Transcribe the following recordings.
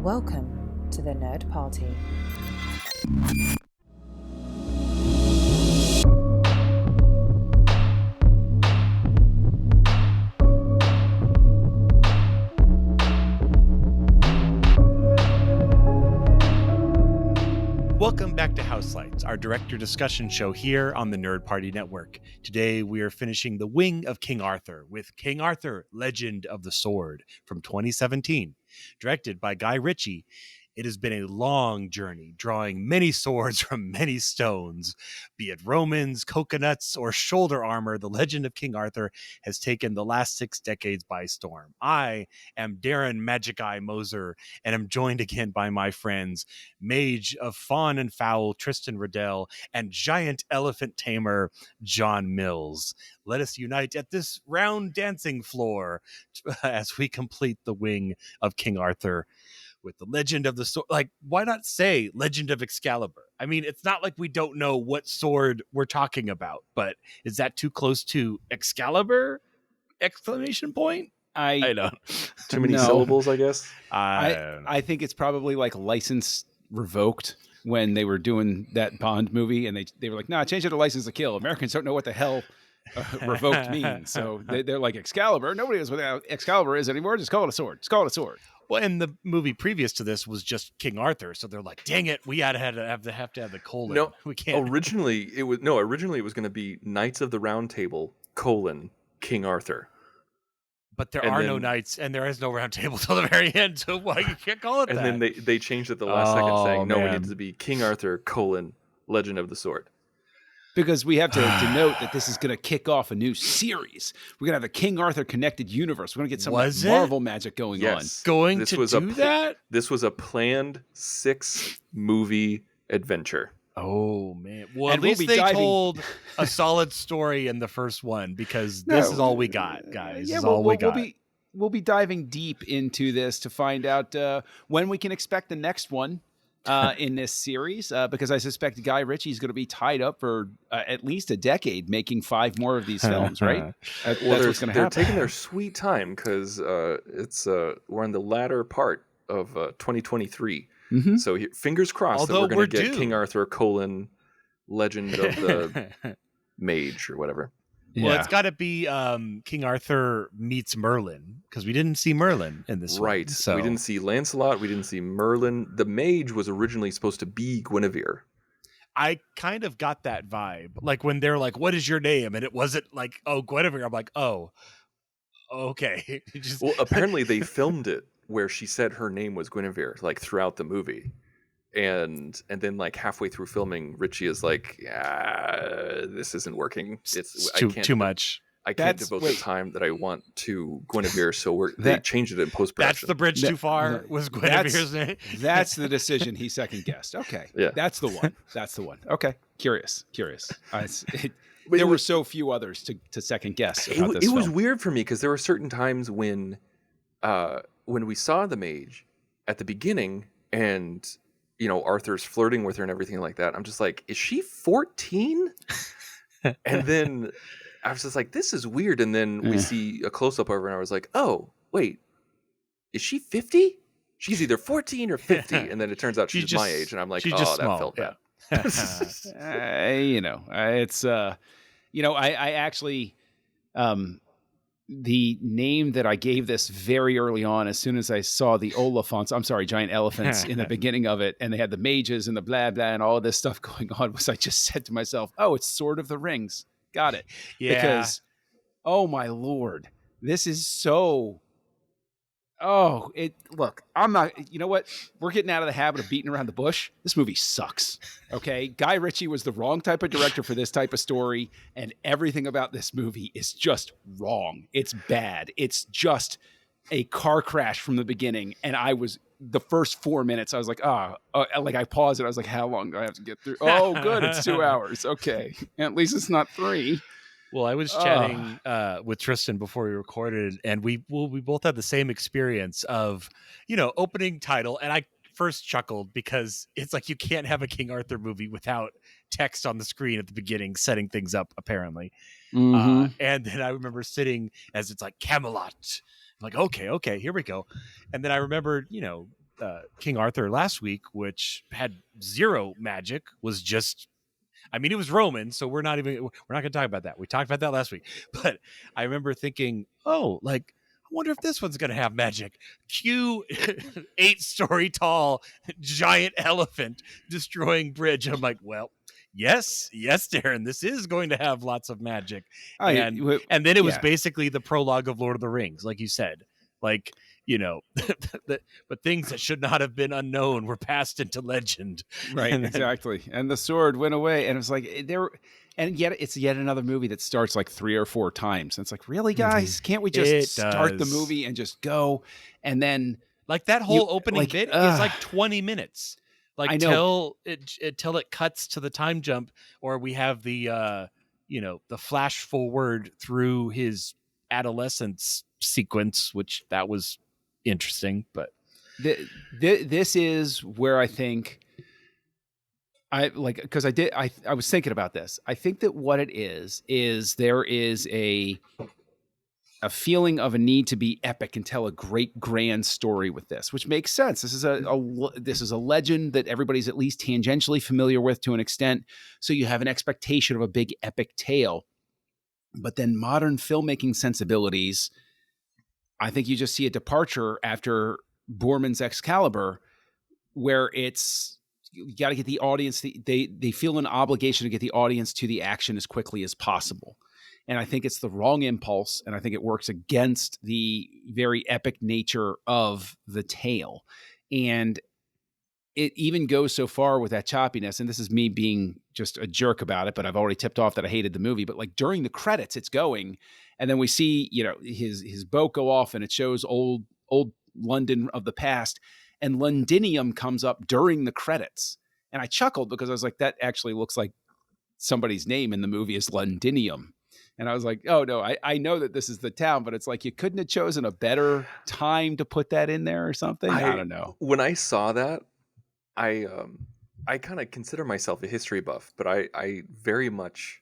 Welcome to the Nerd Party. Welcome back to Houselights, our director discussion show here on the Nerd Party Network. Today we are finishing The Wing of King Arthur with King Arthur, Legend of the Sword from 2017. Directed by Guy Ritchie, it has been a long journey, drawing many swords from many stones. Be it Romans, coconuts, or shoulder armor, the legend of King Arthur has taken the last 6 decades by storm. I am Darren Magic Eye Moser, and am joined again by my friends, Mage of Fawn and Fowl Tristan Riddell, and Giant Elephant Tamer John Mills. Let us unite at this round dancing floor as we complete the Wing of King Arthur with the Legend of the Sword. Like, why not say Legend of Excalibur? I mean, it's not like we don't know what sword we're talking about, but is that too close to Excalibur? Exclamation point? I don't. Too many syllables, I guess. I think it's probably like license revoked when they were doing that Bond movie, and they were like, "No, change it to License to Kill." Americans don't know what the hell revoked means, so they're like Excalibur. Nobody knows what Excalibur is anymore. Just call it a sword. Just call it a sword. Well, and the movie previous to this was just King Arthur, so they're like, "Dang it, we had to have the colon." No, we can't. Originally it was going to be Knights of the Round Table : King Arthur. But there are no knights, and there is no round table till the very end, so why you can't call it and that? And then they changed it the last second, saying, "No, we need to be King Arthur: Legend of the Sword." Because we have to denote that this is going to kick off a new series. We're going to have a King Arthur connected universe. We're going to get some Marvel magic going on. Going to do that? This was a planned 6-movie adventure. Oh, man. Well, and at least they told a solid story in the first one, because this is all we got, guys. This is all we got. We'll be diving deep into this to find out when we can expect the next one. In this series, because I suspect Guy Ritchie is going to be tied up for at least a decade making 5 more of these films, right? That's what's going to happen. They're taking their sweet time because we're in the latter part of 2023. Mm-hmm. So fingers crossed that we're going to get King Arthur: Legend of the Mage or whatever. Well, it's got to be King Arthur meets Merlin, because we didn't see Merlin in this one. So. We didn't see Lancelot. We didn't see Merlin. The mage was originally supposed to be Guinevere. I kind of got that vibe. Like when they're like, "What is your name?" And it wasn't like, "Oh, Guinevere." I'm like, "Oh, okay." Well, apparently they filmed it where she said her name was Guinevere, like throughout the movie. And then like halfway through filming, Ritchie is like, this isn't working. It's too much. I can't devote the time that I want to Guinevere, so they changed it in post-production. That's the bridge too far, was Guinevere's name. That's the decision he second-guessed. Okay. Yeah. That's the one. Okay. Curious. There were so few others to second-guess about this film. It was weird for me, because there were certain times when we saw the mage at the beginning, and Arthur's flirting with her and everything like that. I'm just like, is she 14? And then I was just like, this is weird. And then we see a close-up of her, and I was like, oh, wait, is she 50? She's either 14 or 50. And then it turns out she's my age. And I'm like, that felt bad. It's, I actually... the name that I gave this very early on, as soon as I saw the giant elephants in the beginning of it, and they had the mages and the blah, blah, and all of this stuff going on, was I just said to myself, oh, it's Sword of the Rings. Got it. Yeah. Because, oh my Lord, this is so... look, I'm not, you know what? We're getting out of the habit of beating around the bush. This movie sucks. Okay. Guy Ritchie was the wrong type of director for this type of story. And everything about this movie is just wrong. It's bad. It's just a car crash from the beginning. And the first 4 minutes, I was like, like I paused it. I was like, how long do I have to get through? Oh, good. It's 2 hours. Okay. At least it's not 3. Well, I was chatting with Tristan before we recorded, and we both had the same experience of, opening title. And I first chuckled because it's like you can't have a King Arthur movie without text on the screen at the beginning setting things up, apparently. Mm-hmm. And then I remember sitting as it's like Camelot. I'm like, okay, here we go. And then I remembered, King Arthur last week, which had zero magic, was just. I mean, it was Roman, so we're not going to talk about that. We talked about that last week, but I remember thinking, oh, like, I wonder if this one's going to have magic. Cue 8-story tall giant elephant destroying bridge. I'm like, well, yes, Darren, this is going to have lots of magic. And then it was basically the prologue of Lord of the Rings, like you said, like, you know, but things that should not have been unknown were passed into legend. Right, exactly. And the sword went away, and it's like and yet it's yet another movie that starts like 3 or 4 times. And it's like, really, guys, can't we just start the movie and just go? And then like that whole opening bit is like 20 minutes. Like till it cuts to the time jump, or we have the the flash forward through his adolescence sequence, which that was interesting. But this is where I think I like, because I was thinking about this. I think that what it is there is a feeling of a need to be epic and tell a great grand story with this, which makes sense. This is a legend that everybody's at least tangentially familiar with to an extent. So you have an expectation of a big epic tale. But then modern filmmaking sensibilities, I think you just see a departure after Borman's Excalibur, where it's, you got to get the audience, they feel an obligation to get the audience to the action as quickly as possible. And I think it's the wrong impulse, and I think it works against the very epic nature of the tale. And it even goes so far with that choppiness, and this is me being just a jerk about it, but I've already tipped off that I hated the movie. But like during the credits, it's going, and then we see, his boat go off, and it shows old London of the past, and Londinium comes up during the credits. And I chuckled because I was like, that actually looks like somebody's name in the movie is Londinium. And I was like, oh no, I know that this is the town, but it's like, you couldn't have chosen a better time to put that in there or something. I don't know. When I saw that, I kind of consider myself a history buff, but I very much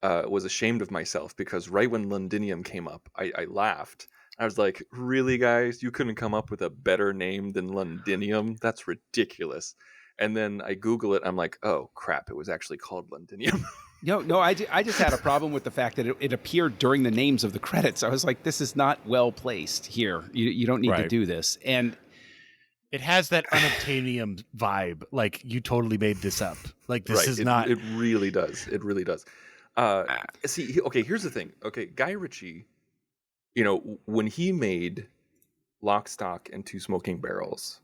was ashamed of myself, because right when Londinium came up, I laughed. I was like, really, guys? You couldn't come up with a better name than Londinium? That's ridiculous. And then I Google it. I'm like, oh, crap. It was actually called Londinium. No, I just had a problem with the fact that it appeared during the names of the credits. I was like, this is not well placed here. You don't need to do this. And it has that unobtainium vibe. Like, you totally made this up. Like, this is not. It really does. It really does. See, okay, here's the thing. Okay, Guy Ritchie, when he made Lock, Stock, and Two Smoking Barrels,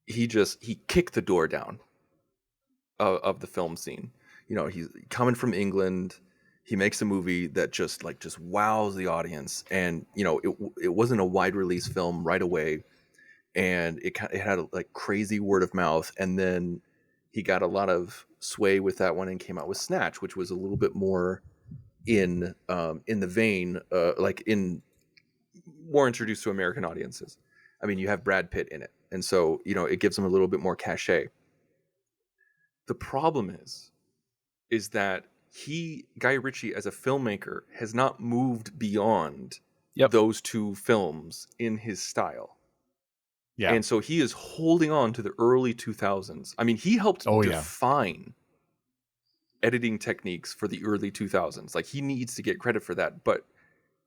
he kicked the door down of the film scene. He's coming from England. He makes a movie that just wows the audience, and it wasn't a wide release film right away, and it had a crazy word of mouth, and then he got a lot of sway with that one and came out with Snatch, which was a little bit more in the vein, more introduced to American audiences. I mean, you have Brad Pitt in it, and so it gives him a little bit more cachet. The problem is that Guy Ritchie as a filmmaker has not moved beyond those two films in his style. Yeah. And so he is holding on to the early 2000s. I mean, he helped define editing techniques for the early 2000s. Like, he needs to get credit for that. But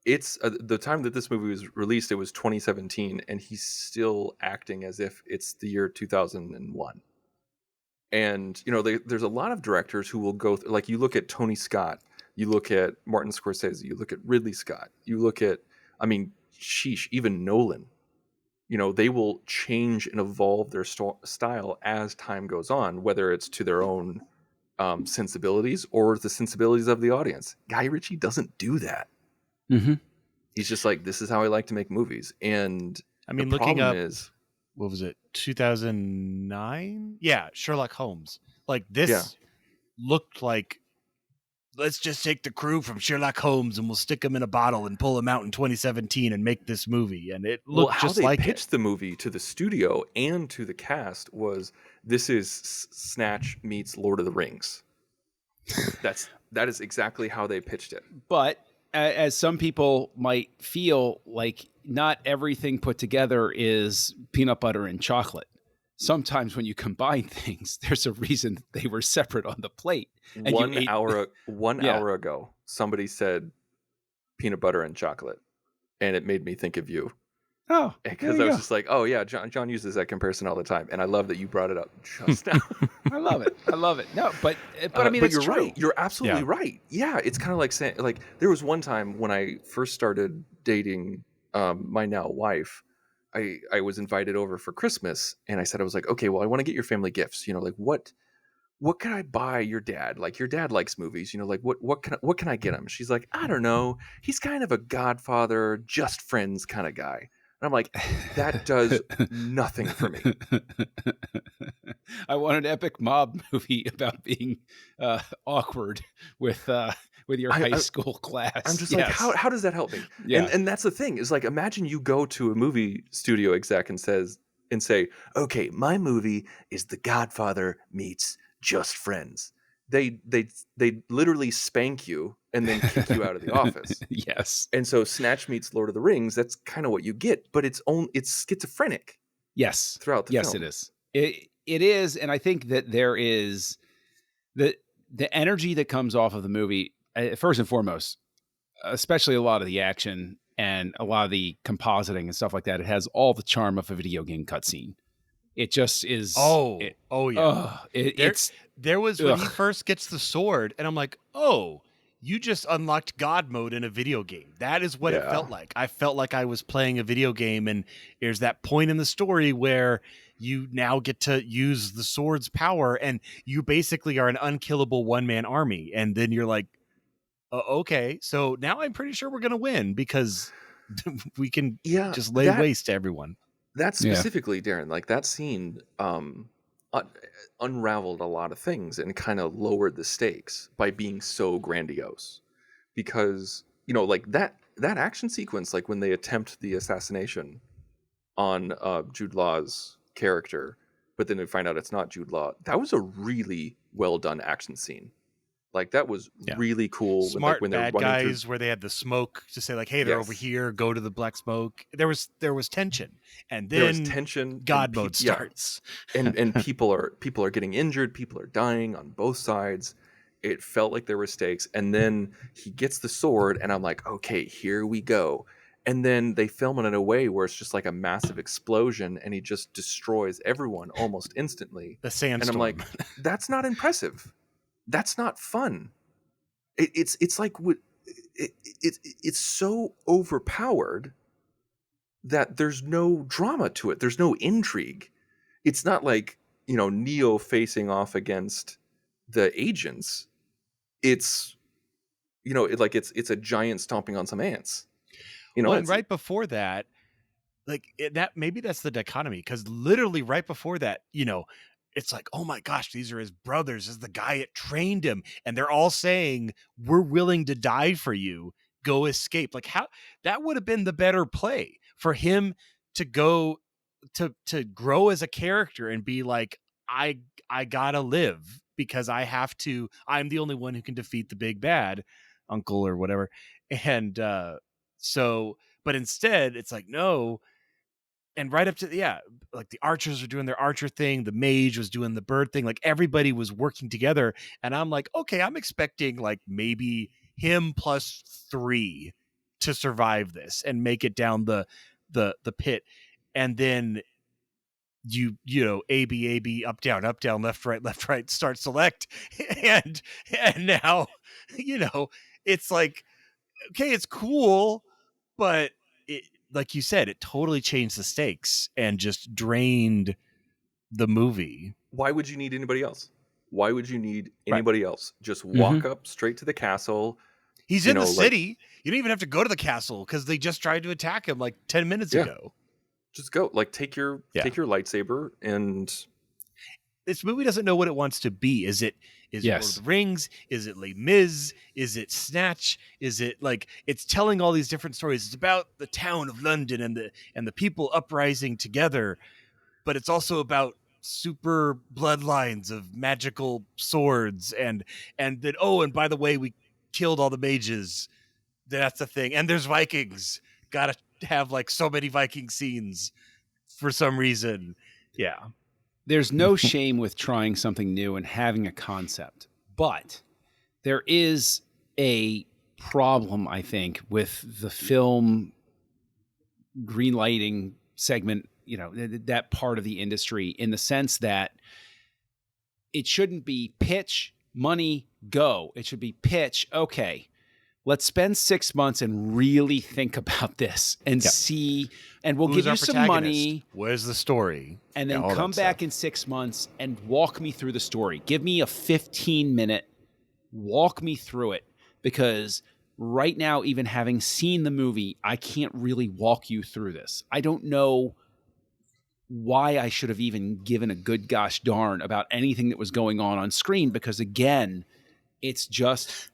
it's the time that this movie was released, it was 2017, and he's still acting as if it's the year 2001. And, there's a lot of directors who will go, like, you look at Tony Scott, you look at Martin Scorsese, you look at Ridley Scott, you look at, even Nolan. They will change and evolve their style as time goes on, whether it's to their own sensibilities or the sensibilities of the audience. Guy Ritchie doesn't do that. Mm-hmm. He's just like, this is how I like to make movies. And looking up, what was it, 2009? Yeah, Sherlock Holmes. Like, this looked like, let's just take the crew from Sherlock Holmes and we'll stick them in a bottle and pull them out in 2017 and make this movie. And it looked just like it. How they pitched the movie to the studio and to the cast was, this is Snatch meets Lord of the Rings. That is exactly how they pitched it. But as some people might feel, like not everything put together is peanut butter and chocolate. Sometimes when you combine things, there's a reason they were separate on the plate. And One hour Yeah. ago, somebody said peanut butter and chocolate, and it made me think of you. Oh, Because I was just like, oh yeah, John uses that comparison all the time, and I love that you brought it up just now. I love it. I love it. No, but I mean, but it's you're true. right. You're absolutely right. Yeah, it's kind of like saying, like, there was one time when I first started dating my now wife. I was invited over for Christmas, and I said, I was like, okay, well, I want to get your family gifts. You know, like what can I buy your dad? Like, your dad likes movies. You know, like what can I get him? She's like, I don't know. He's kind of a Godfather, just friends kind of guy. And I'm like, that does nothing for me. I want an epic mob movie about being awkward with your high school class. I'm just like, how does that help me? Yeah. And that's the thing, is like, imagine you go to a movie studio exec and say, okay, my movie is The Godfather meets Just Friends. They literally spank you and then kick you out of the office. Yes. And so Snatch meets Lord of the Rings, that's kind of what you get, but it's schizophrenic. Yes. Throughout the film. Yes, it is. It is, and I think that there is the energy that comes off of the movie, first and foremost, especially a lot of the action and a lot of the compositing and stuff like that. It has all the charm of a video game cutscene. It just is. There was when he first gets the sword, and I'm like, oh, you just unlocked God mode in a video game. That is what it felt like. I felt like I was playing a video game, and there's that point in the story where you now get to use the sword's power, and you basically are an unkillable one-man army. And then you're like, okay, so now I'm pretty sure we're going to win because we can just lay waste to everyone. That specifically, Darren, like that scene unraveled a lot of things and kind of lowered the stakes by being so grandiose. Because, you know, like that action sequence, like when they attempt the assassination on Jude Law's character, but then they find out it's not Jude Law, that was a really well done action scene. Like that was really cool. Smart when bad guys where they had the smoke to say like, hey, they're over here, go to the black smoke. There was tension, and then there was tension. God mode starts, and people are getting injured, people are dying on both sides. It felt like there were stakes, and then he gets the sword, and I'm like, okay, here we go. And then they film it in a way where it's just like a massive explosion, and he just destroys everyone almost instantly. The sandstorm. And I'm like, that's not impressive. That's not fun. It's like it's so overpowered that there's no drama to it. There's no intrigue. It's not like, you know, Neo facing off against the agents. It's, you know, it's a giant stomping on some ants. You know, and right before that, like that, maybe that's the dichotomy, because literally right before that, you know, it's like, oh my gosh, these are his brothers. This is the guy that trained him. And they're all saying, we're willing to die for you. Go escape. Like how that would have been the better play for him to go to grow as a character and be like, I gotta live because I'm the only one who can defeat the big bad uncle or whatever. And but instead it's like, no. And right up to, like the archers are doing their archer thing. The mage was doing the bird thing. Like everybody was working together. And I'm like, okay, I'm expecting like maybe him +3 to survive this and make it down the pit. And then you know, A, up, down, left, right, start, select. And now, you know, it's like, okay, it's cool, but like you said, it totally changed the stakes and just drained the movie. Why would you need anybody else? Why would you need anybody else? Just walk up straight to the castle. He's in the city. You don't even have to go to the castle because they just tried to attack him like 10 minutes ago. Just go. Like take your lightsaber and. This movie doesn't know what it wants to be. Is it Lord of the Rings? Is it Les Mis? Is it Snatch? Is it like it's telling all these different stories? It's about the town of London and the people uprising together, but it's also about super bloodlines of magical swords and then and by the way, we killed all the mages That's the thing. And there's Vikings. Gotta have like so many Viking scenes for some reason. Yeah. There's no shame with trying something new and having a concept, but there is a problem, I think, with the film greenlighting segment, that part of the industry, in the sense that it shouldn't be pitch, money, go. It should be pitch, okay, let's spend 6 months and really think about this and see, and we'll give you some money. Where's the story? And then come back in 6 months and walk me through the story. Give me a 15-minute, walk me through it. Because right now, even having seen the movie, I can't really walk you through this. I don't know why I should have even given a good gosh darn about anything that was going on screen. Because again, it's just...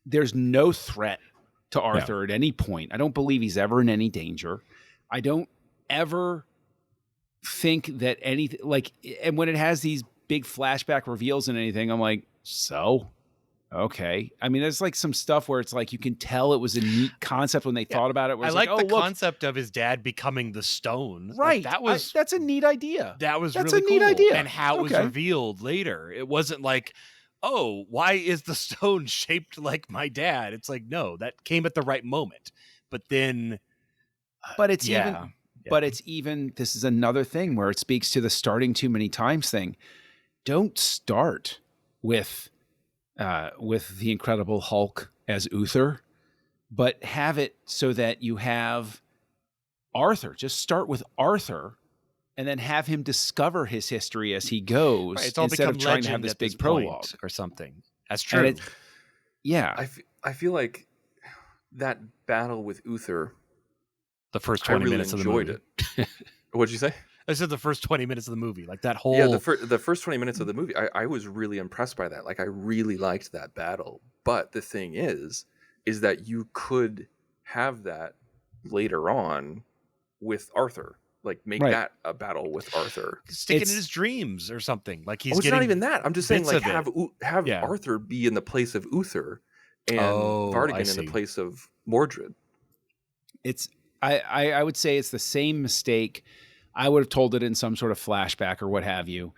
There's no threat to Arthur at any point. I don't believe he's ever in any danger. I don't ever think that anything and when it has these big flashback reveals and anything, I'm like, so, okay. I mean, there's like some stuff where it's like, you can tell it was a neat concept when they thought about it. Where I like the concept of his dad becoming the stone. Right. Like, that's a neat idea. That's really a cool. neat idea. And how it was revealed later. It wasn't like, oh, why is the stone shaped like my dad? It's like, no, that came at the right moment. But then, but it's even, this is another thing where it speaks to the starting too many times thing. Don't start with the Incredible Hulk as Uther, but have it so that you have Arthur. Just start with Arthur. And then have him discover his history as he goes, right, it's all instead of trying to have this big prologue or something. That's true. I feel like that battle with Uther, the first 20 minutes of the movie. I enjoyed it. What'd you say? I said the first 20 minutes of the movie, like that whole. Yeah, the first 20 minutes of the movie, I was really impressed by that. Like, I really liked that battle. But the thing is that you could have that later on with Arthur. Like, make that a battle with Arthur. Stick it in his dreams or something. Like, he's it's not even that. I'm just saying, like, have Arthur be in the place of Uther and Vartigan in the place of Mordred. I would say it's the same mistake. I would have told it in some sort of flashback or what have you,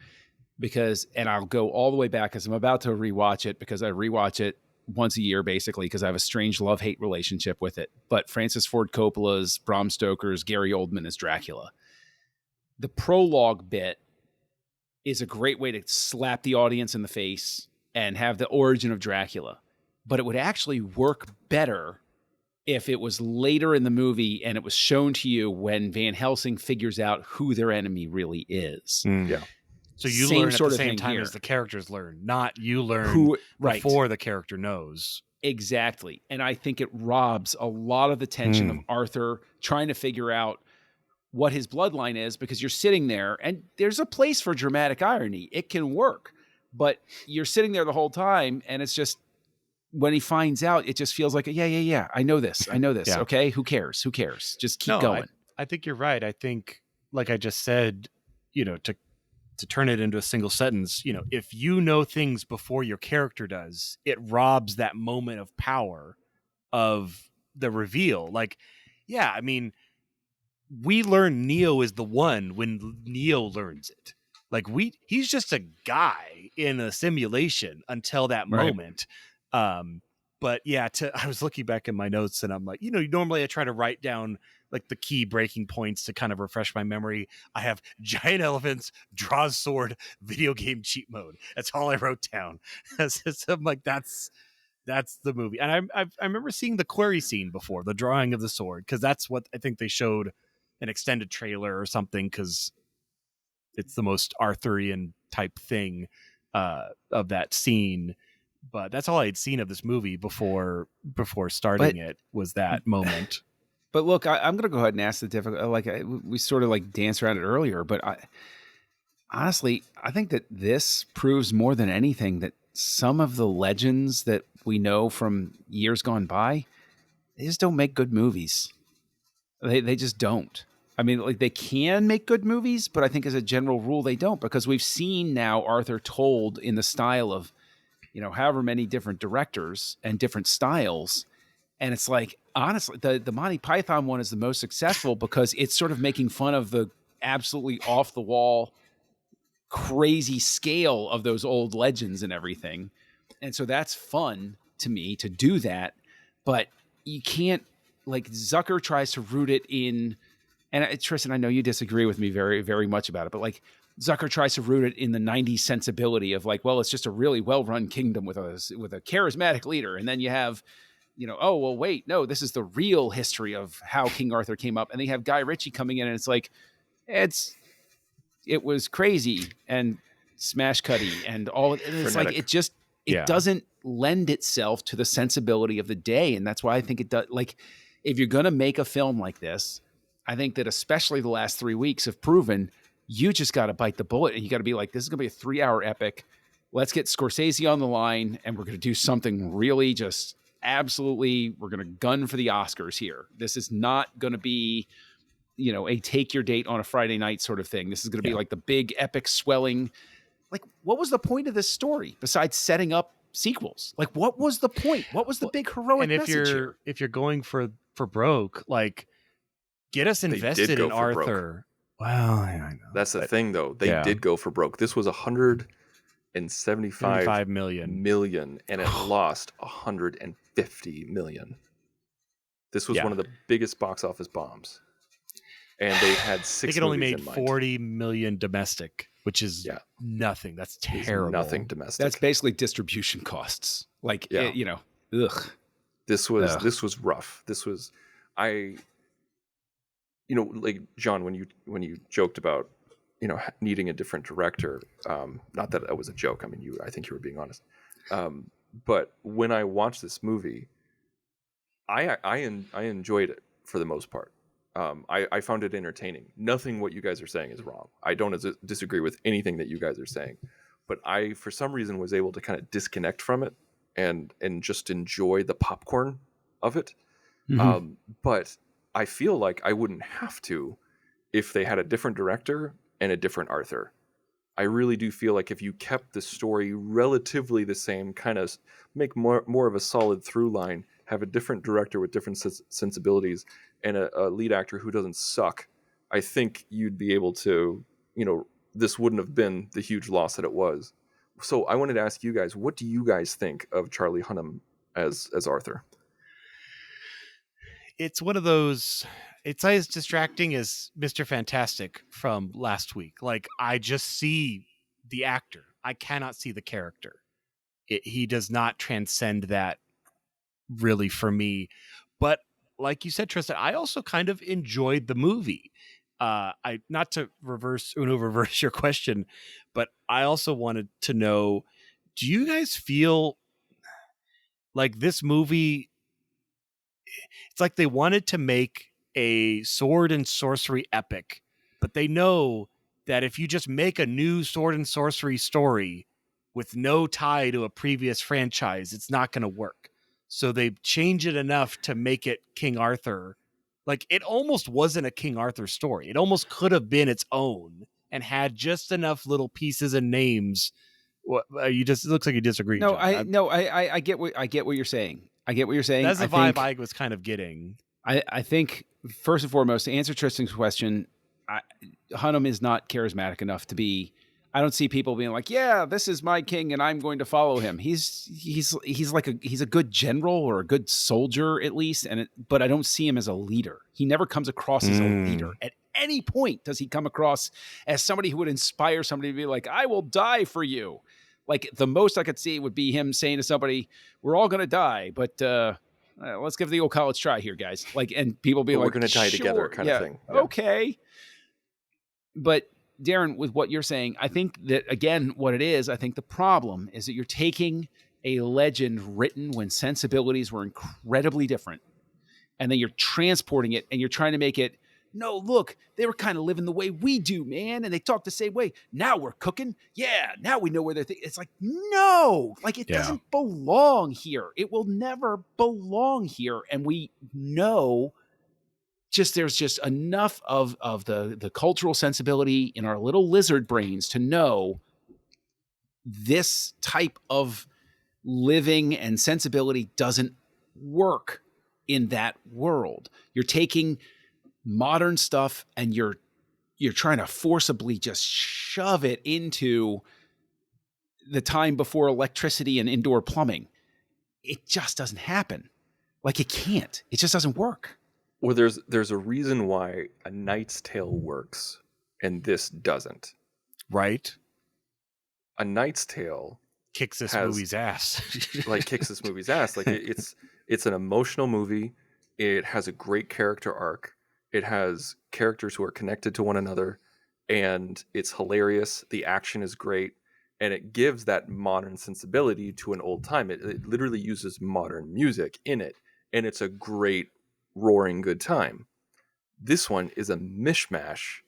and I'll go all the way back because I'm about to rewatch it, because I rewatch it once a year, basically, because I have a strange love-hate relationship with it. But Francis Ford Coppola's, Bram Stoker's, Gary Oldman as Dracula. The prologue bit is a great way to slap the audience in the face and have the origin of Dracula. But it would actually work better if it was later in the movie and it was shown to you when Van Helsing figures out who their enemy really is. Yeah. So you learn at the same time as the characters learn, not you learn before the character knows. Exactly. And I think it robs a lot of the tension of Arthur trying to figure out what his bloodline is, because you're sitting there and there's a place for dramatic irony. It can work, but you're sitting there the whole time and it's just, when he finds out, it just feels like, yeah. I know this. Yeah. Okay. Who cares? Just keep going. I think you're right. I think, like I just said, to turn it into a single sentence, if you know things before your character does, it robs that moment of power of the reveal. Like, yeah, I mean, we learn Neo is the one when Neo learns it. Like, he's just a guy in a simulation until that moment. But yeah, I was looking back in my notes and I'm like, normally I try to write down like the key breaking points to kind of refresh my memory. I have giant elephants, draws sword, video game cheat mode. That's all I wrote down. I'm like, that's the movie. And I remember seeing the query scene before, the drawing of the sword, because that's what I think they showed an extended trailer or something, because it's the most Arthurian type thing of that scene. But that's all I had seen of this movie before starting it, was that moment. But look, I'm going to go ahead and ask the difficult. We sort of like danced around it earlier, but honestly, I think that this proves more than anything that some of the legends that we know from years gone by, they just don't make good movies. They just don't. I mean, like, they can make good movies, but I think as a general rule, they don't, because we've seen now Arthur told in the style of, however many different directors and different styles. And it's like, honestly, the Monty Python one is the most successful because it's sort of making fun of the absolutely off the wall, crazy scale of those old legends and everything. And so that's fun to me to do that. But you can't, like, Zucker tries to root it in, and Tristan, I know you disagree with me very, very much about it, but like Zucker tries to root it in the 90s sensibility of like, well, it's just a really well-run kingdom with a charismatic leader. And then you have, oh, well, wait, no, this is the real history of how King Arthur came up. And they have Guy Ritchie coming in and it's like, it was crazy and smash cutty and all. And it's Frenetic. like, it doesn't lend itself to the sensibility of the day. And that's why I think it does. Like, if you're going to make a film like this, I think that especially the last 3 weeks have proven you just got to bite the bullet and you got to be like, this is going to be a 3-hour epic. Let's get Scorsese on the line and we're going to do something really just absolutely, we're going to gun for the Oscars here. This is not going to be, a take your date on a Friday night sort of thing. This is going to be like the big epic swelling. Like, what was the point of this story besides setting up sequels? Like, what was the point? What was the big heroic message here? If you're going for broke, like, get us invested in Arthur. Well, I know. That's the thing, though. They did go for broke. This was 175 million, and it lost 150 million. This was one of the biggest box office bombs. And they had 6 movies. It only made in mind. 40 million domestic, which is nothing. That's terrible. Nothing domestic. That's basically distribution costs. Like, ugh. This was rough. This was, like John, when you joked about, needing a different director, not that it was a joke. I mean, I think you were being honest. But when I watched this movie, I enjoyed it for the most part. I found it entertaining. Nothing what you guys are saying is wrong. I don't disagree with anything that you guys are saying, but I, for some reason, was able to kind of disconnect from it and just enjoy the popcorn of it. Mm-hmm. But I feel like I wouldn't have to if they had a different director and a different Arthur. I really do feel like if you kept the story relatively the same, kind of make more of a solid through line, have a different director with different sensibilities, and a lead actor who doesn't suck, I think you'd be able to, this wouldn't have been the huge loss that it was. So I wanted to ask you guys, what do you guys think of Charlie Hunnam as Arthur? It's one of those, it's as distracting as Mr. Fantastic from last week. Like, I just see the actor. I cannot see the character. He does not transcend that really for me. But like you said, Tristan, I also kind of enjoyed the movie. I not to reverse your question, but I also wanted to know, do you guys feel like this movie, it's like they wanted to make a sword and sorcery epic, but they know that if you just make a new sword and sorcery story with no tie to a previous franchise, it's not going to work. So they change it enough to make it King Arthur. Like, it almost wasn't a King Arthur story. It almost could have been its own and had just enough little pieces and names. It looks like you disagree. No, John. I get what you're saying. I get what you're saying. That's the vibe I was kind of getting. I think, first and foremost, to answer Tristan's question, Hunnam is not charismatic enough to be. I don't see people being like, "Yeah, this is my king, and I'm going to follow him." He's a good general or a good soldier at least, but I don't see him as a leader. He never comes across as a leader. At any point does he come across as somebody who would inspire somebody to be like, "I will die for you." Like, the most I could see would be him saying to somebody, "We're all going to die, but let's give the old college try here, guys." Like, and people be like, "We're going to die together," kind of thing. Yeah. Okay, but Darren, with what you're saying, I think that, again, what it is, I think the problem is that you're taking a legend written when sensibilities were incredibly different, and then you're transporting it and you're trying to make it, no, look, they were kind of living the way we do, man, and they talk the same way. Now we're cooking. Yeah, now we know where they're thinking. It's like, no, like, it doesn't belong here. It will never belong here. And we know there's just enough of the cultural sensibility in our little lizard brains to know this type of living and sensibility doesn't work in that world. You're taking modern stuff and you're trying to forcibly just shove it into the time before electricity and indoor plumbing. It just doesn't happen. Like, it can't. It just doesn't work. Well, there's a reason why A Knight's Tale works and this doesn't. Right? A Knight's Tale Kicks this movie's ass. kicks this movie's ass. Like, it's an emotional movie. It has a great character arc. It has characters who are connected to one another, and it's hilarious. The action is great, and it gives that modern sensibility to an old time. It literally uses modern music in it, and it's a great, roaring good time. This one is a mishmash,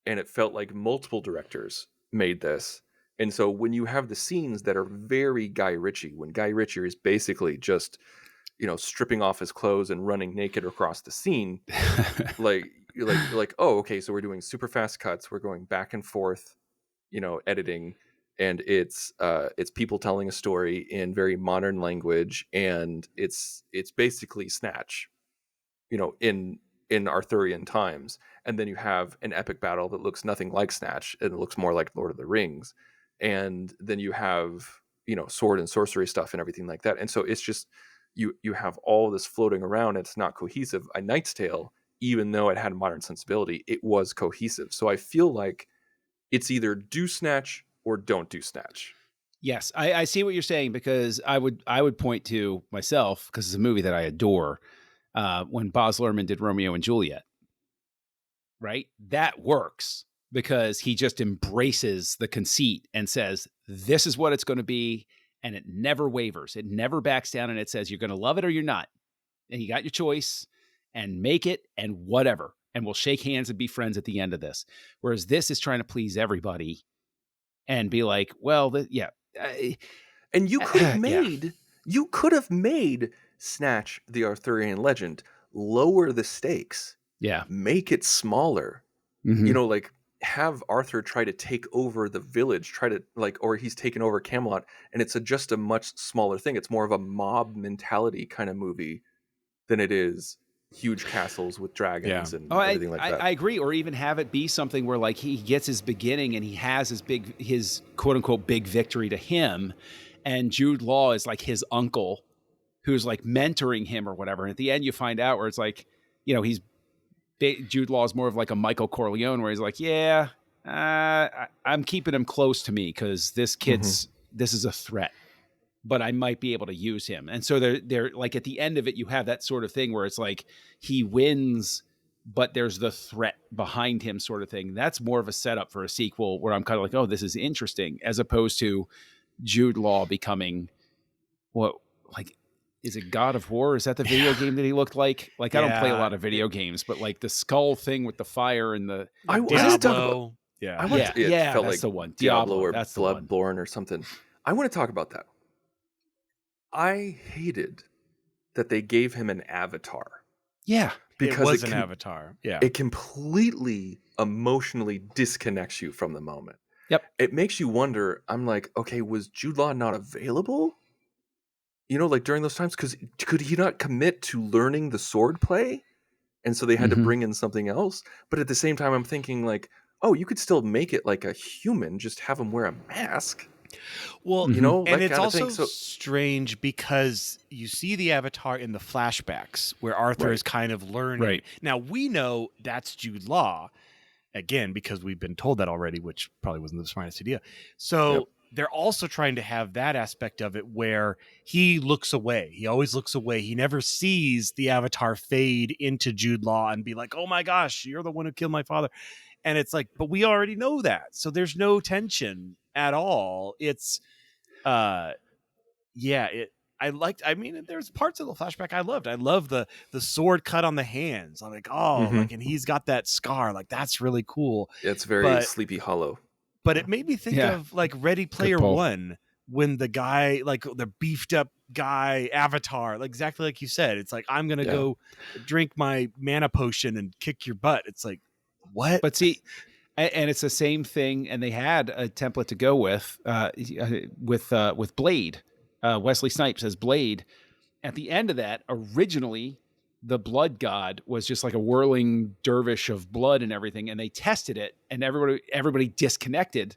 and it felt like multiple directors made this. And so when you have the scenes that are very Guy Ritchie, when Guy Ritchie is basically just, stripping off his clothes and running naked across the scene, like, oh, okay, so we're doing super fast cuts, we're going back and forth, editing, and it's people telling a story in very modern language, and it's basically Snatch, in Arthurian times. And then you have an epic battle that looks nothing like Snatch, and it looks more like Lord of the Rings. And then you have, sword and sorcery stuff and everything like that. And so it's just, you have all this floating around. It's not cohesive. A Knight's Tale, even though it had modern sensibility, it was cohesive. So I feel like it's either do Snatch or don't do Snatch. Yes, I see what you're saying, because I would point to myself, because it's a movie that I adore, when Baz Luhrmann did Romeo and Juliet. Right? That works because he just embraces the conceit and says, this is what it's going to be. And it never wavers. It never backs down. And it says, you're going to love it or you're not. And you got your choice, and make it and whatever. And we'll shake hands and be friends at the end of this. Whereas this is trying to please everybody and be like, well, and you could have made Snatch the Arthurian legend, lower the stakes. Yeah. Make it smaller. Mm-hmm. Have Arthur try to take over the village, or he's taken over Camelot, and it's just a much smaller thing. It's more of a mob mentality kind of movie than it is huge castles with dragons and everything like that. I agree. Or even have it be something where, like, he gets his beginning and he has his quote unquote big victory to him, and Jude Law is like his uncle who's like mentoring him or whatever. And at the end you find out where it's like, Jude Law is more of like a Michael Corleone, where he's like, I'm keeping him close to me because this kid's, this is a threat, but I might be able to use him. And so they're like, at the end of it, you have that sort of thing where it's like he wins, but there's the threat behind him sort of thing. That's more of a setup for a sequel where I'm kind of like, oh, this is interesting, as opposed to Jude Law becoming is it God of War? Is that the video game that he looked like? Like, I don't play a lot of video games, but like the skull thing with the fire and the Diablo. It felt like the one. Diablo or that's Bloodborne or something. I want to talk about that. I hated that they gave him an avatar. Yeah. Because it was an avatar. Yeah. It completely emotionally disconnects you from the moment. Yep. It makes you wonder, I'm like, okay, was Jude Law not available? During those times, because could he not commit to learning the sword play? And so they had to bring in something else. But at the same time, I'm thinking like, oh, you could still make it like a human, just have him wear a mask. Well, and it's also strange because you see the avatar in the flashbacks where Arthur is kind of learning. Right. Now, we know that's Jude Law, again, because we've been told that already, which probably wasn't the smartest idea. So they're also trying to have that aspect of it where he looks away. He always looks away. He never sees the avatar fade into Jude Law and be like, oh my gosh, you're the one who killed my father. And it's like, but we already know that. So there's no tension at all. It's, there's parts of the flashback I loved. I love the sword cut on the hands. I'm like, and he's got that scar. Like, that's really cool. It's very Sleepy Hollow. But it made me think of like Ready Player One, when the guy, like the beefed up guy avatar, like exactly like you said, it's like, I'm going to go drink my mana potion and kick your butt. It's like, what? But see, and it's the same thing. And they had a template to go with Blade, Wesley Snipes as Blade. at the end of that, originally the blood god was just like a whirling dervish of blood and everything, and they tested it, and everybody disconnected,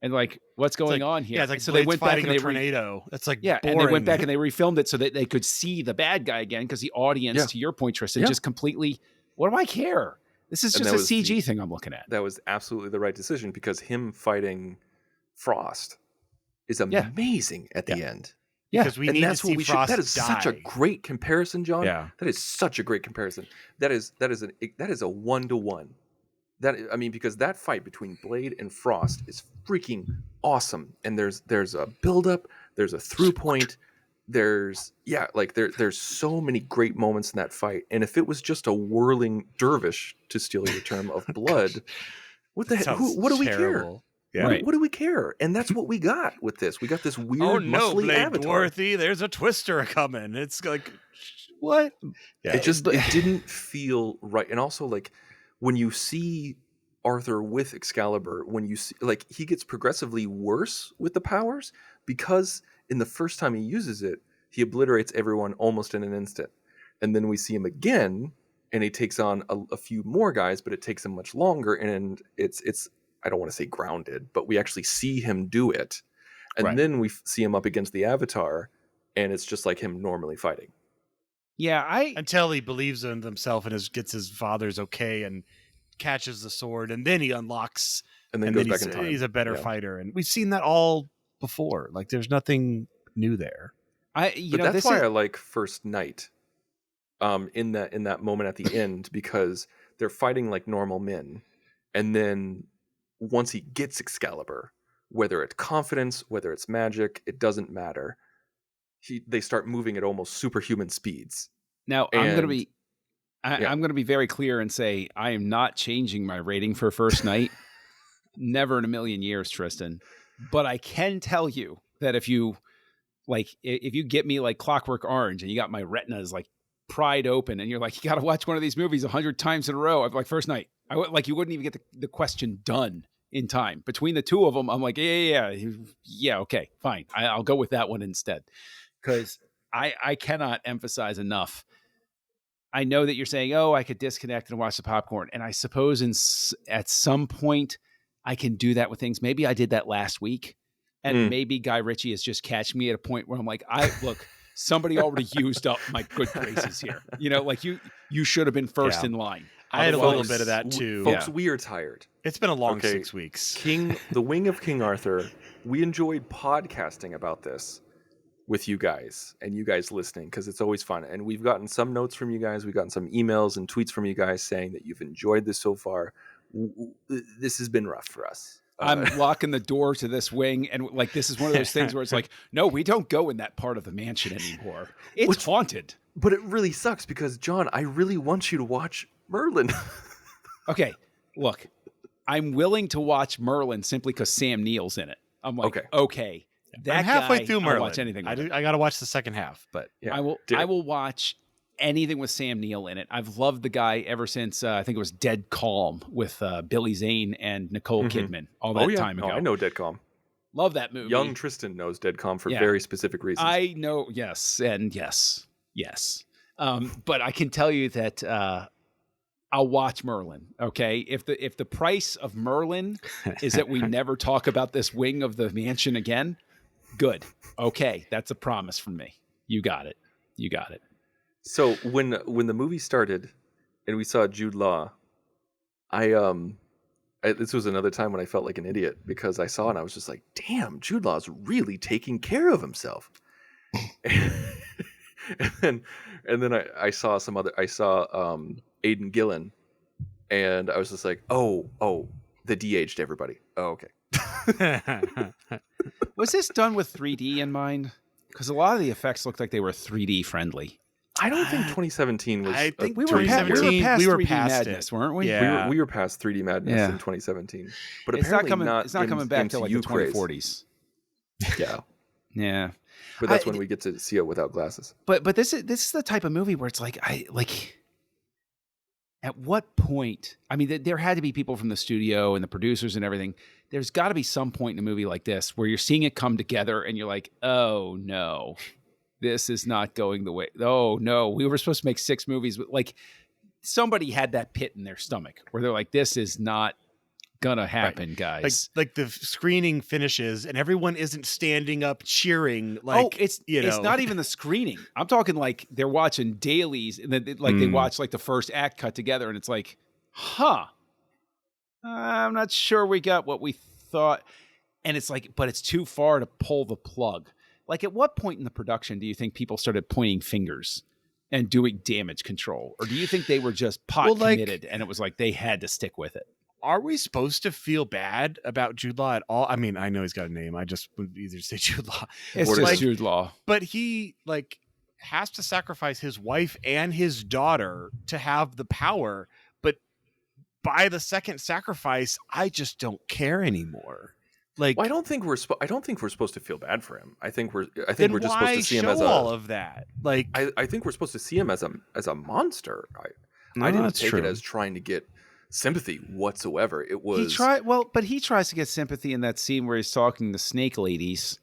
and like, what's going on here? Yeah, it's like so Blades they went back fighting and a they tornado. That's like boring. And they went back and they refilmed it so that they could see the bad guy again, because the audience, to your point, Tristan, just completely, what do I care? This is just a CG thing I'm looking at. That was absolutely the right decision, because him fighting Frost is amazing at the end. Yeah, because we need to see Frost That is such a great comparison, John. Yeah, that is such a great comparison. That is a 1-to-1. Because that fight between Blade and Frost is freaking awesome. And there's a buildup, there's a through point, there's so many great moments in that fight. And if it was just a whirling dervish, to steal your term, of blood, what the heck? What do we care? Yeah. What do we care? And that's what we got with this. We got this weird, muscly Blade avatar. Dorothy, there's a twister coming. It's like, what? Yeah. It didn't feel right. And also, like, when you see Arthur with Excalibur, when you see, like, he gets progressively worse with the powers, because in the first time he uses it, he obliterates everyone almost in an instant. And then we see him again, and he takes on a few more guys, but it takes him much longer. And it's I don't want to say grounded, but we actually see him do it. And then we see him up against the Avatar, and it's just like him normally fighting. Yeah, until he believes in himself and gets his father's okay and catches the sword, and then he unlocks, and then goes back in time. He's a better fighter, and we've seen that all before. Like, there's nothing new there. That's why I like First Night. In that moment at the end, because they're fighting like normal men, and then once he gets Excalibur, whether it's confidence, whether it's magic, it doesn't matter. They start moving at almost superhuman speeds. Now, I'm going to be very clear and say I am not changing my rating for First Night. Never in a million years, Tristan. But I can tell you that if you get me like Clockwork Orange and you got my retinas like pried open and you're like, you got to watch one of these movies 100 times in a row, I'm like, First Night. You wouldn't even get the question done in time. Between the two of them, I'm like, yeah, okay, fine. I'll go with that one instead. Because I cannot emphasize enough. I know that you're saying, I could disconnect and watch the popcorn. And I suppose at some point I can do that with things. Maybe I did that last week. And maybe Guy Ritchie is just catching me at a point where I'm like, look, somebody already used up my good graces here. Like you should have been first in line. I had a little bit of that too. Folks, we are tired. It's been a long 6 weeks. The Wing of King Arthur, we enjoyed podcasting about this with you guys and you guys listening, because it's always fun. And we've gotten some notes from you guys. We've gotten some emails and tweets from you guys saying that you've enjoyed this so far. This has been rough for us. I'm locking the door to this wing, and like, this is one of those things where it's like, no, we don't go in that part of the mansion anymore. It's haunted. But it really sucks, because, John, I really want you to watch Merlin. Okay, look, I'm willing to watch Merlin simply because Sam Neill's in it. I'm like, okay. I'm halfway through Merlin. I'll watch anything. I got to watch the second half, but I will watch anything with Sam Neill in it. I've loved the guy ever since I think it was Dead Calm with Billy Zane and Nicole Kidman all that time ago. I know Dead Calm. Love that movie. Young Tristan knows Dead Calm for very specific reasons. I know, yes, and yes. But I can tell you that I'll watch Merlin. Okay, if the price of Merlin is that we never talk about this wing of the mansion again, good. Okay, that's a promise from me. You got it. So when the movie started and we saw Jude Law, this was another time when I felt like an idiot, because I saw it and I was just like, damn, Jude Law's really taking care of himself. and then I saw Aidan Gillen, and I was just like, oh, they de-aged everybody. Oh, okay. Was this done with 3D in mind? Because a lot of the effects looked like they were 3D friendly. I don't think 2017 was. I think we were past 3D past madness, it. weren't we? Yeah. We were past 3D madness in 2017. But it's apparently it's not coming back till like the MCU 2040s. Yeah. Yeah. But that's when we get to see it without glasses. But this is the type of movie where it's like, at what point? I mean, there had to be people from the studio and the producers and everything. There's got to be some point in a movie like this where you're seeing it come together and you're like, oh no, this is not going the way. Oh no, we were supposed to make 6 movies. Like somebody had that pit in their stomach where they're like, this is not gonna happen, guys. Like the screening finishes and everyone isn't standing up cheering. Like, it's not even the screening. I'm talking like they're watching dailies and then they watch like the first act cut together and it's like, I'm not sure we got what we thought. And it's like, but it's too far to pull the plug. Like at what point in the production do you think people started pointing fingers and doing damage control? Or do you think they were just committed and it was like they had to stick with it? Are we supposed to feel bad about Jude Law at all? I mean, I know he's got a name. I just would either say Jude Law. It's just Jude Law. But he has to sacrifice his wife and his daughter to have the power. But by the second sacrifice, I just don't care anymore. Like, well, I don't think we're supposed to feel bad for him. I think we're just supposed to see him as all of that. Like, I think we're supposed to see him as a monster. I didn't take it as trying to get sympathy whatsoever. It was but he tries to get sympathy in that scene where he's talking to snake ladies,